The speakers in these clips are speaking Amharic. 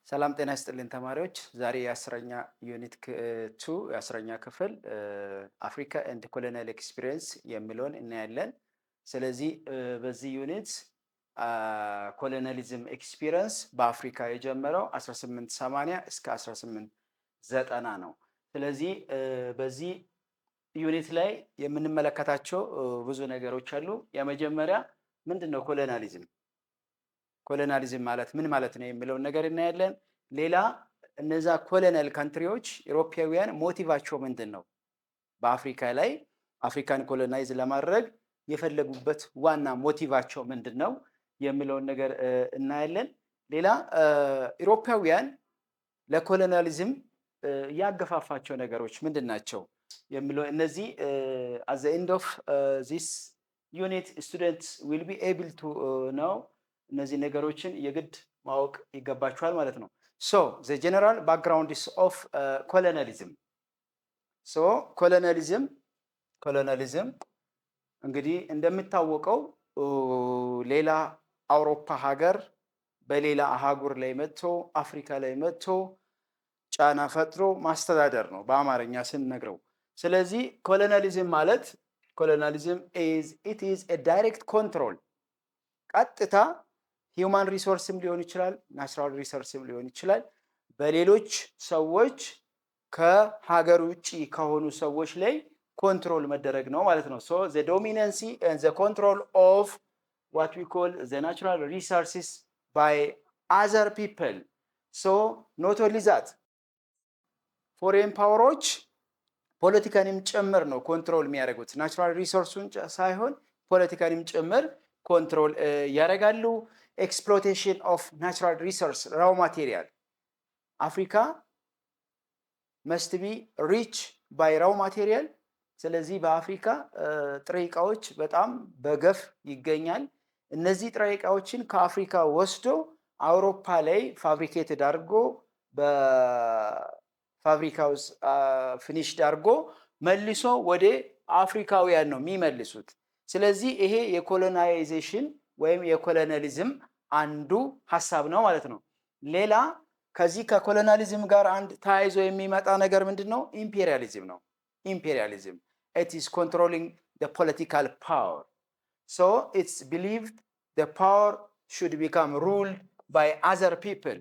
ሰላም ጤና ይስጥልኝ ተማሪዎች። ዛሬ የአስረኛ ዩኒት 2 የአስረኛ ክፍል አፍሪካ ኤንድ ኮሎኒያል ኤክስፒሪየንስ የሚለውን እናያለን። ስለዚህ በዚህ ዩኒት ኮሎኒያሊዝም ኤክስፒሪየንስ በአፍሪካ የጀመረው 1880 እስከ 1890 ነው። ስለዚህ በዚህ ዩኒት ላይ የምንመለከታቸው ብዙ ነገሮች አሉ። የመጀመሪያ ምንድን ነው ኮሎኒያሊዝም? ኮሎኒያሊዝም ማለት ምን ማለት ነው የሚለውን ነገር እናያለን። ሌላ እነዛ ኮሎኒያል ካንትሪዎች ኢሮፓውያን ሞቲቫቸው ምንድን ነው? በአፍሪካ ላይ አፍሪካን ኮሎናይዝ ለማድረግ የፈለጉበት ዋና ሞቲቫቸው ምንድን ነው የሚለውን ነገር እናያለን። ሌላ ኢሮፓውያን ለኮሎኒያሊዝም ያገፋፋቸው ነገሮች ምንድን ናቸው የሚለው እነዚህ at the end of this unit students will be able to know እነዚህ ነገሮችን የግድ ማወቅ ይገባቸዋል ማለት ነው። so the general background is of colonialism. so colonialism እንግዲህ እንደሚታወቀው ሌላ አውሮፓ ሀገር በሌላ አህጉር ላይ መጥቶ አፍሪካ ላይ መጥቶ ጫና ፈጥሮ ማስተዳደር ነው በአማርኛ ስንነግረው። ስለዚህ ኮሎኒያሊዝም ማለት ኮሎኒያሊዝም it is a direct control ቀጥታ ሂውማን ሪሶርስም ሊሆን ይችላል፣ ናቹራል ሪሶርስም ሊሆን ይችላል። በሌሎች ሰዎች ከሀገር ውጪ ከሆኑ ሰዎች ላይ ኮንትሮል መደረግ ነው ማለት ነው። so the dominancy and the control of what we call the natural resources by other people. so not only that ፎሬን ፓወሮች ፖለቲካንም ጭምር ነው ኮንትሮል የሚያደርጉት። ናቹራል ሪሶርሱን ሳይሆን ፖለቲካንም ጭምር ኮንትሮል ያደርጋሉ። ኤክስፕሎቴሽን ኦፍ ናቹራል ሪሶርስ ራው ማቴሪያል አፍሪካ መስት ቢ ሪች ባይ ራው ማቴሪያል። ስለዚህ በአፍሪካ ጥሬ ዕቃዎች በጣም በገፍ ይገኛል። እነዚህ ጥሬ ዕቃዎችን ከአፍሪካ ወስዶ አውሮፓ ላይ ፋብሪኬትድ አድርጎ በፋብሪካ ውስጥ ፊኒሽድ አድርጎ መልሶ ወደ አፍሪካውያን ነው የሚመልሱት። ስለዚህ ይሄ የኮሎናይዜሽን ወይም የኮሎኒያሊዝም አንዱ ሀሳብ ነው ማለት ነው። ሌላ ከዚህ ከኮሎኒያሊዝም ጋር አንድ ተያይዞ የሚመጣ ነገር ምንድን ነው? ኢምፔሪያሊዝም ነው። ኢምፔሪያሊዝም it is controlling the political power. so it's believed the power should become ruled by other people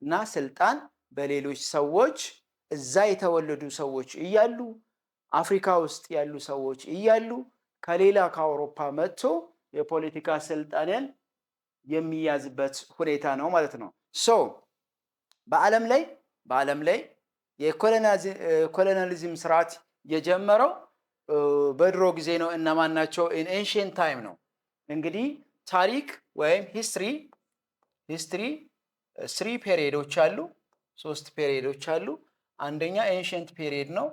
እና ስልጣን በሌሎች ሰዎች እዛ የተወለዱ ሰዎች እያሉ አፍሪካ ውስጥ ያሉ ሰዎች እያሉ ከሌላ ከአውሮፓ መጥቶ የፖለቲካ ስልጣንን የሚያዝበት ሁኔታ ነው ማለት ነው። so በዓለም ላይ የኮሎኒያሊዝም ስርዓት የጀመረው በድሮ ጊዜ ነው። እነማን ናቸው? in ancient time ነው። እንግዲህ ታሪክ ወይም ሂስትሪ 3 ፔሪዮዶች አሉ፣ 3 ፔሪዮዶች አሉ። አንደኛ ኤንሽንት ፔሪዮድ ነው፣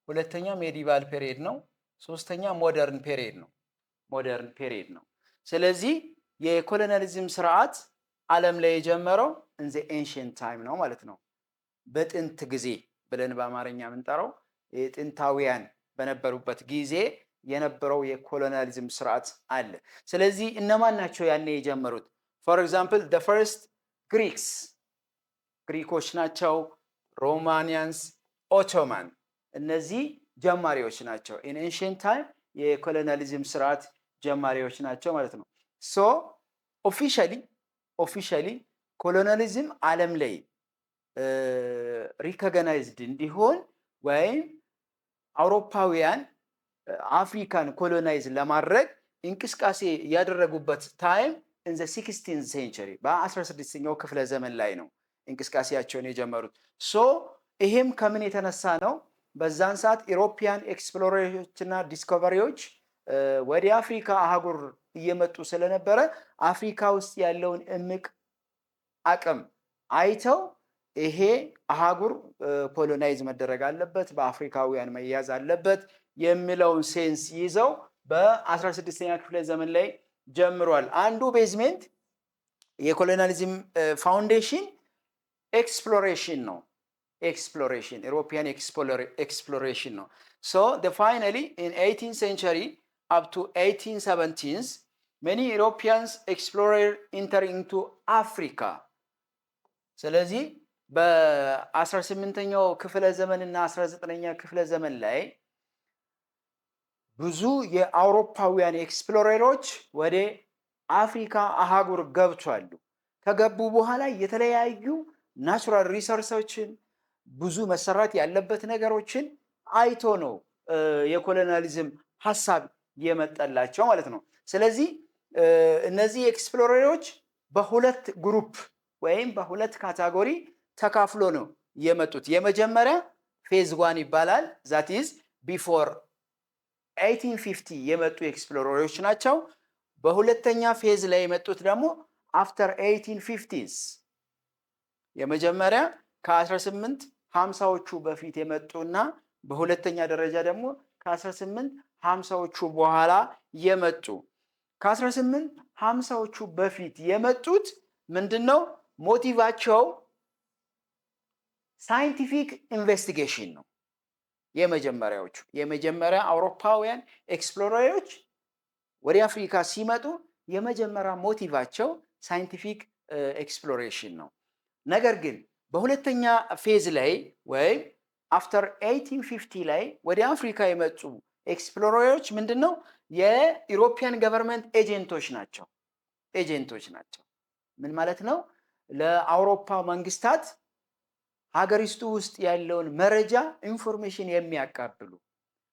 ሁለተኛ ሜዲቫል ፔሪዮድ ነው፣ ሶስተኛ ሞደርን ፔሪዮድ ነው። ስለዚህ የኮሎኒያሊዝም ስርዓት ዓለም ላይ የጀመረው in the ancient time ነው ማለት ነው። በጥንት ጊዜ ብለን በአማርኛ የምንጠራው የጥንታውያን በነበሩበት ጊዜ የነበረው የኮሎኒያሊዝም ስርዓት አለ። ስለዚህ እነማን ናቸው ያኔ የጀመሩት? for example the first ግሪኮች ናቸው። ሮማኒያንስ፣ ኦቶማን እነዚህ ጀማሪዎች ናቸው። in ancient time የኮሎኒያሊዝም ስርዓት ጀማሪዎች ናቸው ማለት ነው። so officially ኮሎኒያሊዝም ዓለም ላይ ሪኮግናይዝድ እንዲሆን ወይም አውሮፓውያን አፍሪካን ኮሎናይዝ ለማድረግ እንቅስቃሴ ያደረጉበት ታይም in the 16th century በ16ኛው ክፍለ ዘመን ላይ ነው እንቅስቃሴያቸውን የጀመሩት። so ይሄም ከምን የተነሳ ነው? በዛን ሰዓት ኢሮፒያን ኤክስፕሎረሮችና ዲስኮቨሪዎች ወደ አፍሪካ አህጉር እየመጡ ስለነበረ አፍሪካ ውስጥ ያለውን እምቅ አቅም አይተው ይሄ አህጉር ኮሎናይዝ መደረግ አለበት፣ በአፍሪካውያን መያዝ አለበት የሚለውን ሴንስ ይዘው በ16ኛ ክፍለ ዘመን ላይ ጀምሯል። አንዱ ቤዝሜንት የኮሎኒያሊዝም ፋውንዴሽን ኤክስፕሎሬሽን ነው። European exploration ነው። so finally in 18th century up to 1870s many Europeans explorer enter into Africa ስለዚህ በ18ኛው ክፍለ ዘመን እና 19ኛ ክፍለ ዘመን ላይ ብዙ የአውሮፓውያን ኤክስፕሎረሮች ወደ አፍሪካ አህጉር ገብቷሉ። ከገቡ በኋላ የተለያዩ ናቹራል ሪሶርሶችን ብዙ መሰራት ያለበት ነገሮችን አይቶ ነው የኮሎኒያሊዝም ሀሳብ የመጣላቸው ማለት ነው። ስለዚህ እነዚህ ኤክስፕሎረሮች በሁለት ግሩፕ ወይም በሁለት ካታጎሪ ተካፍሎ ነው የመጡት። የመጀመሪያ ፌዝ 1 ይባላል። ዛት ኢዝ ቢፎር 1850 የመጡ ኤክስፕሎረሮች ናቸው። በሁለተኛ ፌዝ ላይ የመጡት ደግሞ አፍተር 1850s የመጀመሪያ ከ1850ዎቹ በፊት የመጡና በሁለተኛ ደረጃ ደግሞ ከ1850ዎቹ በኋላ የመጡ። ከ1850ዎቹ በፊት የመጡት ምንድነው ሞቲቫቸው? ሳይንቲፊክ ኢንቨስቲጌሽን ነው። የመጀመሪያዎቹ የመጀመሪያ አውሮፓውያን ኤክስፕሎረሮች ወደ አፍሪካ ሲመጡ የመጀመሪያ ሞቲቫቸው ሳይንቲፊክ ኤክስፕሎሬሽን ነው። ነገር ግን በሁለተኛ ፌዝ ላይ ወይም አፍተር 1850 ላይ ወደ አፍሪካ የመጡ ኤክስፕሎረሮች ምንድነው? የኢሮፒያን ገቨርንመንት ኤጀንቶች ናቸው። ምን ማለት ነው? ለአውሮፓ መንግስታት ሀገሪቱ ውስጥ ያለውን መረጃ ኢንፎርሜሽን የሚያቀብሉ፣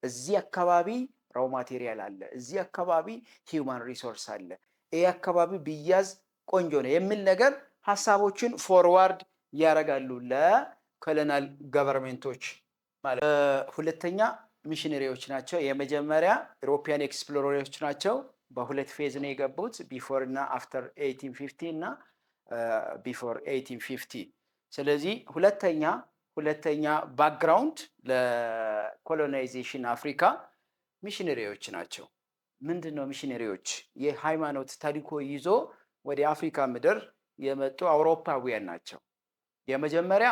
እዚህ አካባቢ ራው ማቴሪያል አለ፣ እዚህ አካባቢ ሂውማን ሪሶርስ አለ፣ ይሄ አካባቢ ቢያዝ ቆንጆ ነው የሚል ነገር ሀሳቦችን ፎርዋርድ ያደርጋሉ ለኮሎኒያል ገቨርንመንቶች ማለት። ሁለተኛ ሚሽነሪዎች ናቸው። የመጀመሪያ ኢሮፒያን ኤክስፕሎረሮች ናቸው። በሁለት ፌዝ ነው የገቡት፣ ቢፎር እና አፍተር 1850 እና ቢፎር 1850። ስለዚህ ሁለተኛ ባክግራውንድ ለኮሎናይዜሽን አፍሪካ ሚሽነሪዎች ናቸው። ምንድነው ሚሽነሪዎች? የሃይማኖት ተልዕኮ ይዞ ወደ አፍሪካ ምድር የመጡ አውሮፓውያን ናቸው። የመጀመሪያ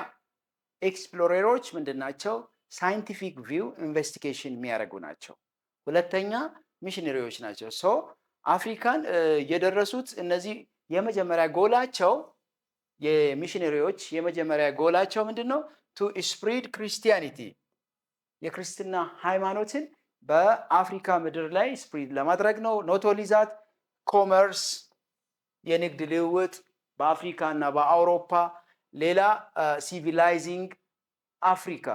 ኤክስፕሎረሮች ምንድናቸው? ሳይንቲፊክ ቪው ኢንቨስቲጌሽን የሚያደርጉ ናቸው። ሁለተኛ ሚሽነሪዎች ናቸው። ሶ አፍሪካን የደረሱት እነዚህ የመጀመሪያ ጎላቸው የሚሽነሪዎች የመጀመሪያ ጎላቸው ምንድነው? ቱ ስፕሪድ ክርስቲያኒቲ የክርስትና ሃይማኖትን በአፍሪካ ምድር ላይ ስፕሪድ ለማድረግ ነው። ኖት ኦንሊ ዛት ኮመርስ የንግድ ልውውጥ በአፍሪካ እና በአውሮፓ፣ ሌላ ሲቪላይዚንግ አፍሪካ።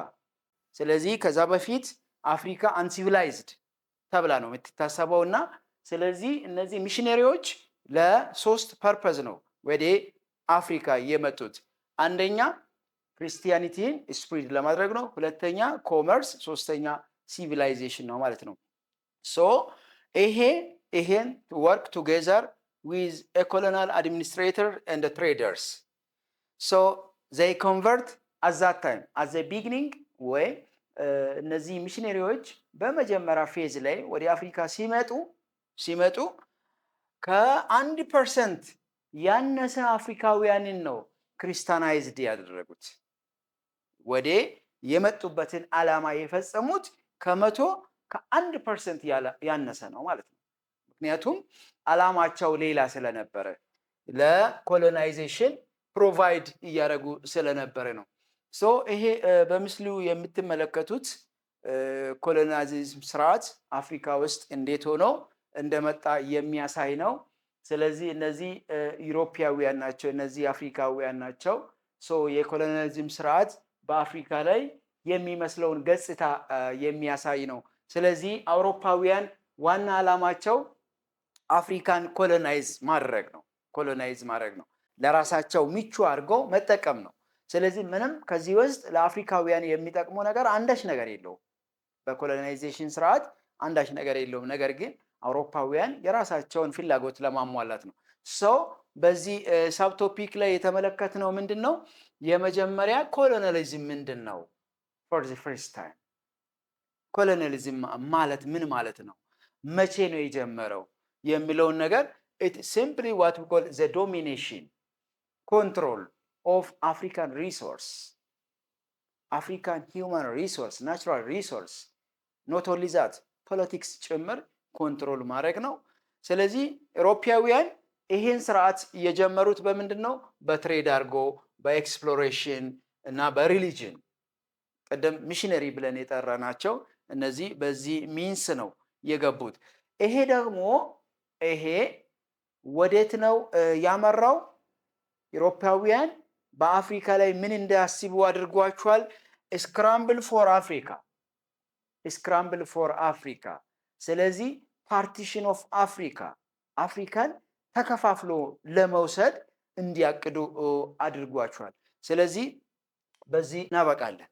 ስለዚህ ከዛ በፊት አፍሪካ አንሲቪላይዝድ ተብላ ነው የምትታሰበው እና ስለዚህ እነዚህ ሚሽነሪዎች ለሶስት ፐርፐዝ ነው ወደ አፍሪካ የመጡት። አንደኛ ክርስቲያኒቲን ስፕሪድ ለማድረግ ነው። ሁለተኛ ኮመርስ፣ ሶስተኛ ሲቪላይዜሽን ነው ማለት ነው። ሶ ይሄን ወርክ ቱጌዘር with a colonial administrator and the traders. So they convert at that time, at the beginning ወይ እነዚህ ሚሽነሪዎች በመጀመሪያ ፌዝ ላይ ወደ አፍሪካ ሲመጡ ከ1% ያነሰ አፍሪካውያንን ነው ክርስቲያናይዝድ ያደረጉት። ወደ የመጡበትን ዓላማ የፈጸሙት ከ1% ያነሰ ነው ማለት ነው። ምክንያቱም ዓላማቸው ሌላ ስለነበረ ለኮሎናይዜሽን ፕሮቫይድ እያደረጉ ስለነበረ ነው። ሶ ይሄ በምስሉ የምትመለከቱት ኮሎናይዜሽን ስርዓት አፍሪካ ውስጥ እንዴት ሆኖ እንደመጣ የሚያሳይ ነው። ስለዚህ እነዚህ ዩሮፒያውያን ናቸው፣ እነዚህ አፍሪካውያን ናቸው። ሶ የኮሎናይዜሽን ስርዓት በአፍሪካ ላይ የሚመስለውን ገጽታ የሚያሳይ ነው። ስለዚህ አውሮፓውያን ዋና ዓላማቸው አፍሪካን ኮሎናይዝ ማድረግ ነው። ለራሳቸው ምቹ አድርገው መጠቀም ነው። ስለዚህ ምንም ከዚህ ውስጥ ለአፍሪካውያን የሚጠቅመው ነገር አንዳች ነገር የለውም። በኮሎናይዜሽን ስርዓት አንዳች ነገር የለውም። ነገር ግን አውሮፓውያን የራሳቸውን ፍላጎት ለማሟላት ነው። ሶ በዚህ ሳብቶፒክ ላይ የተመለከትነው ምንድነው? የመጀመሪያ ኮሎኒያሊዝም ምንድነው? for the first time ኮሎኒያሊዝም ማለት ምን ማለት ነው? መቼ ነው የጀመረው የሚለውን ነገር it simply what we call the domination control of African resource, African human resource, natural resource, not only that politics ጭምር ኮንትሮል ማድረግ ነው። ስለዚህ ኢሮፓውያን ይሄን ስርዓት የጀመሩት በምንድን ነው? በትሬድ አድርጎ በኤክስፕሎሬሽን እና በሪሊጅን ቀደም ሚሽነሪ ብለን የጠራናቸው እነዚህ በዚህ ሚንስ ነው የገቡት። ይሄ ደግሞ ወዴት ነው ያመራው? ኢሮፓውያን በአፍሪካ ላይ ምን እንዳያስቡ አድርጓቸዋል? ስክራምብል ፎር አፍሪካ፣ ስክራምብል ፎር አፍሪካ። ስለዚህ ፓርቲሽን ኦፍ አፍሪካ፣ አፍሪካን ተከፋፍሎ ለመውሰድ እንዲያቅዱ አድርጓቸዋል። ስለዚህ በዚህ እናበቃለን።